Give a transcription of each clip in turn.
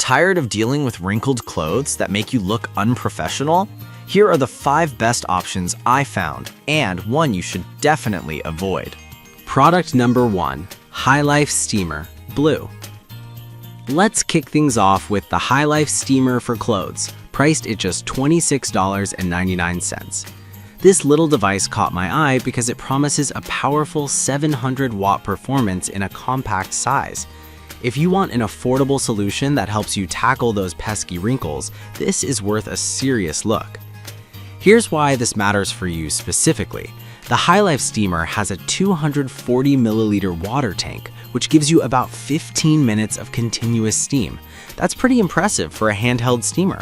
Tired of dealing with wrinkled clothes that make you look unprofessional? Here are the 5 best options I found, and one you should definitely avoid. Product number 1, High Life Steamer, Blue. Let's kick things off with the High Life Steamer for clothes, priced at just $26.99. This little device caught my eye because it promises a powerful 700-watt performance in a compact size. If you want an affordable solution that helps you tackle those pesky wrinkles, this is worth a serious look. Here's why this matters for you specifically. The High Life Steamer has a 240 milliliter water tank, which gives you about 15 minutes of continuous steam. That's pretty impressive for a handheld steamer.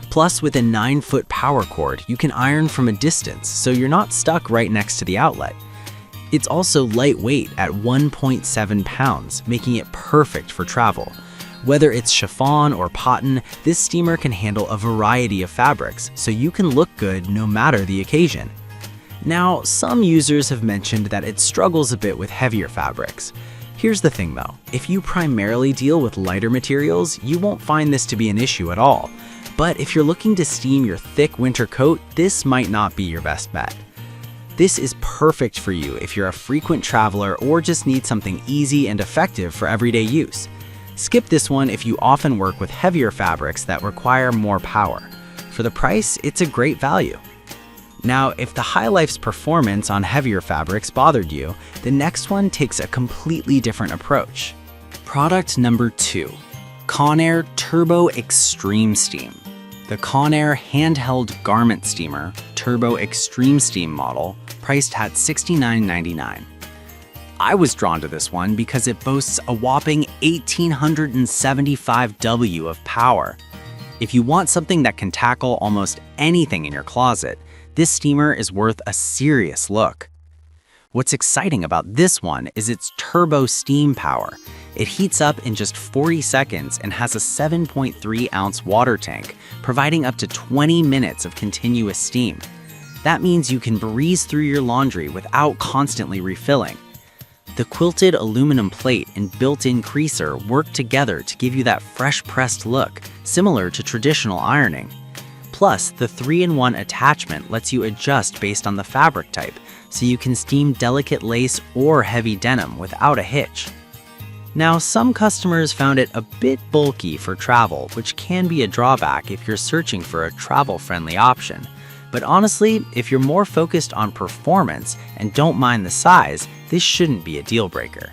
Plus, with a 9-foot power cord, you can iron from a distance, so you're not stuck right next to the outlet. It's also lightweight at 1.7 pounds, making it perfect for travel. Whether it's chiffon or cotton, this steamer can handle a variety of fabrics, so you can look good no matter the occasion. Now, some users have mentioned that it struggles a bit with heavier fabrics. Here's the thing though, if you primarily deal with lighter materials, you won't find this to be an issue at all. But if you're looking to steam your thick winter coat, this might not be your best bet. This is perfect for you if you're a frequent traveler or just need something easy and effective for everyday use. Skip this one if you often work with heavier fabrics that require more power. For the price, it's a great value. Now, if the High Life's performance on heavier fabrics bothered you, the next one takes a completely different approach. Product number 2, Conair Turbo Extreme Steam. The Conair Handheld Garment Steamer Turbo Extreme Steam model, priced at $69.99. I was drawn to this one because it boasts a whopping 1,875 W of power. If you want something that can tackle almost anything in your closet, this steamer is worth a serious look. What's exciting about this one is its turbo steam power. It heats up in just 40 seconds and has a 7.3-ounce water tank, providing up to 20 minutes of continuous steam. That means you can breeze through your laundry without constantly refilling. The quilted aluminum plate and built-in creaser work together to give you that fresh-pressed look, similar to traditional ironing. Plus, the 3-in-1 attachment lets you adjust based on the fabric type, so you can steam delicate lace or heavy denim without a hitch. Now, some customers found it a bit bulky for travel, which can be a drawback if you're searching for a travel-friendly option. But honestly, if you're more focused on performance and don't mind the size, this shouldn't be a deal breaker.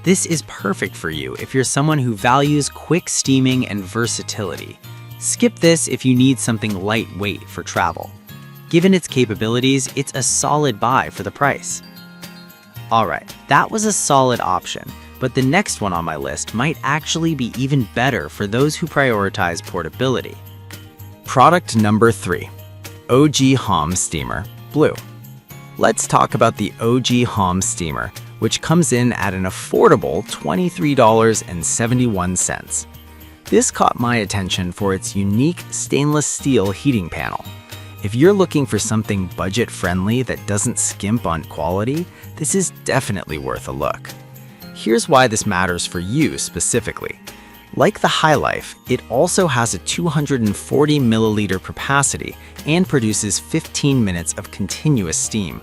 This is perfect for you if you're someone who values quick steaming and versatility. Skip this if you need something lightweight for travel. Given its capabilities, it's a solid buy for the price. Alright, that was a solid option, but the next one on my list might actually be even better for those who prioritize portability. Product number 3, OG Hom Steamer, Blue. Let's talk about the OG Hom Steamer, which comes in at an affordable $23.71. This caught my attention for its unique stainless steel heating panel. If you're looking for something budget-friendly that doesn't skimp on quality, this is definitely worth a look. Here's why this matters for you specifically. Like the High Life, it also has a 240 milliliter capacity and produces 15 minutes of continuous steam.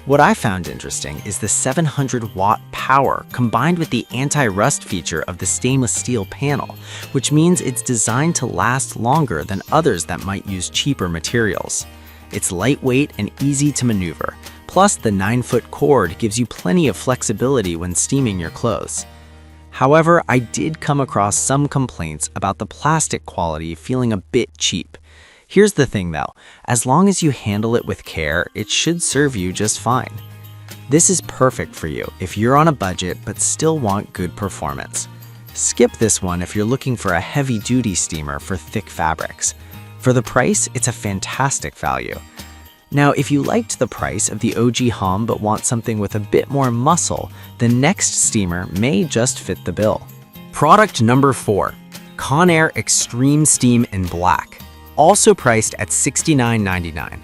What I found interesting is the 700-watt power combined with the anti-rust feature of the stainless steel panel, which means it's designed to last longer than others that might use cheaper materials. It's lightweight and easy to maneuver, plus the 9-foot cord gives you plenty of flexibility when steaming your clothes. However, I did come across some complaints about the plastic quality feeling a bit cheap. Here's the thing though, as long as you handle it with care, it should serve you just fine. This is perfect for you if you're on a budget but still want good performance. Skip this one if you're looking for a heavy-duty steamer for thick fabrics. For the price, it's a fantastic value. Now, if you liked the price of the OG Hom but want something with a bit more muscle, the next steamer may just fit the bill. Product number 4, Conair Extreme Steam in Black, also priced at $69.99.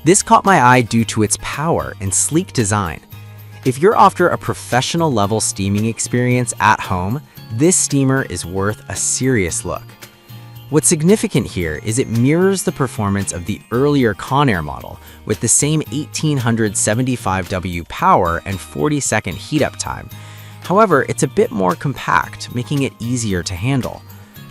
This caught my eye due to its power and sleek design. If you're after a professional level steaming experience at home, This steamer is worth a serious look. What's significant here is it mirrors the performance of the earlier Conair model with the same 1875W power and 40-second heat-up time. However, it's a bit more compact, making it easier to handle.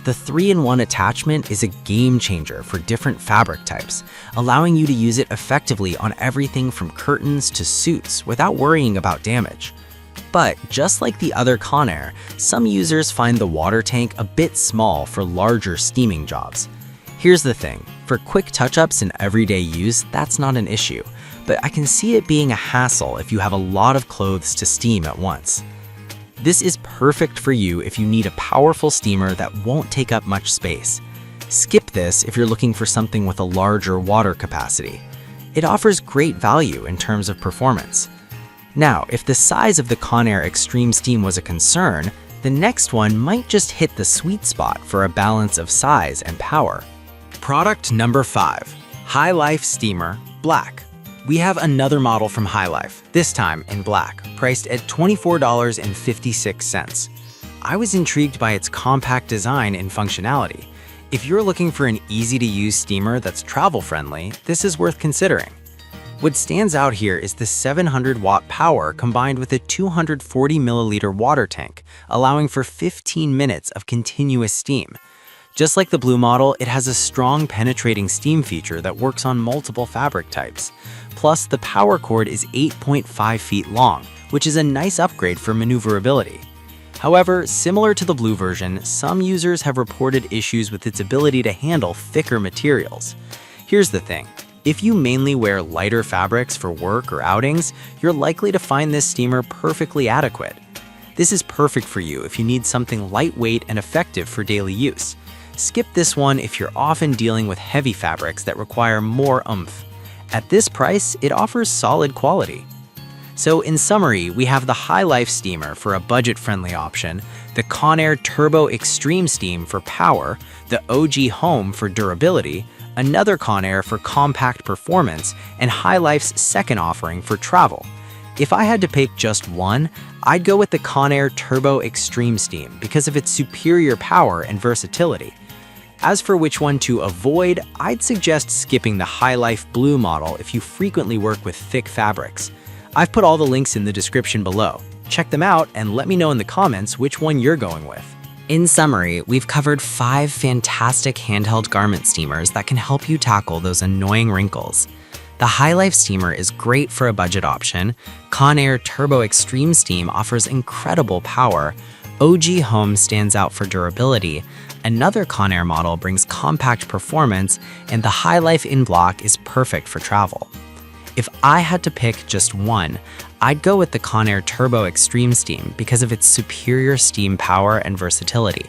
The 3-in-1 attachment is a game changer for different fabric types, allowing you to use it effectively on everything from curtains to suits without worrying about damage. But just like the other Conair, some users find the water tank a bit small for larger steaming jobs. Here's the thing, for quick touch-ups and everyday use, that's not an issue, but I can see it being a hassle if you have a lot of clothes to steam at once. This is perfect for you if you need a powerful steamer that won't take up much space. Skip this if you're looking for something with a larger water capacity. It offers great value in terms of performance. Now, if the size of the Conair Extreme Steam was a concern, the next one might just hit the sweet spot for a balance of size and power. Product number 5, High Life Steamer Black. We have another model from High Life, this time in black, priced at $24.56. I was intrigued by its compact design and functionality. If you're looking for an easy-to-use steamer that's travel-friendly, this is worth considering. What stands out here is the 700-watt power combined with a 240-milliliter water tank, allowing for 15 minutes of continuous steam. Just like the blue model, it has a strong penetrating steam feature that works on multiple fabric types. Plus, the power cord is 8.5 feet long, which is a nice upgrade for maneuverability. However, similar to the blue version, some users have reported issues with its ability to handle thicker materials. Here's the thing. If you mainly wear lighter fabrics for work or outings, you're likely to find this steamer perfectly adequate. This is perfect for you if you need something lightweight and effective for daily use. Skip this one if you're often dealing with heavy fabrics that require more oomph. At this price, it offers solid quality. So in summary, we have the High Life steamer for a budget-friendly option, the Conair Turbo Extreme Steam for power, the OG Home for durability, another Conair for compact performance, and High Life's second offering for travel. If I had to pick just one, I'd go with the Conair Turbo Extreme Steam because of its superior power and versatility. As for which one to avoid, I'd suggest skipping the High Life Blue model if you frequently work with thick fabrics. I've put all the links in the description below. Check them out and let me know in the comments which one you're going with. In summary, we've covered 5 fantastic handheld garment steamers that can help you tackle those annoying wrinkles. The High Life steamer is great for a budget option, Conair Turbo Extreme Steam offers incredible power, OG Home stands out for durability, another Conair model brings compact performance, and the High Life in block is perfect for travel. If I had to pick just one, I'd go with the Conair Turbo Extreme Steam because of its superior steam power and versatility.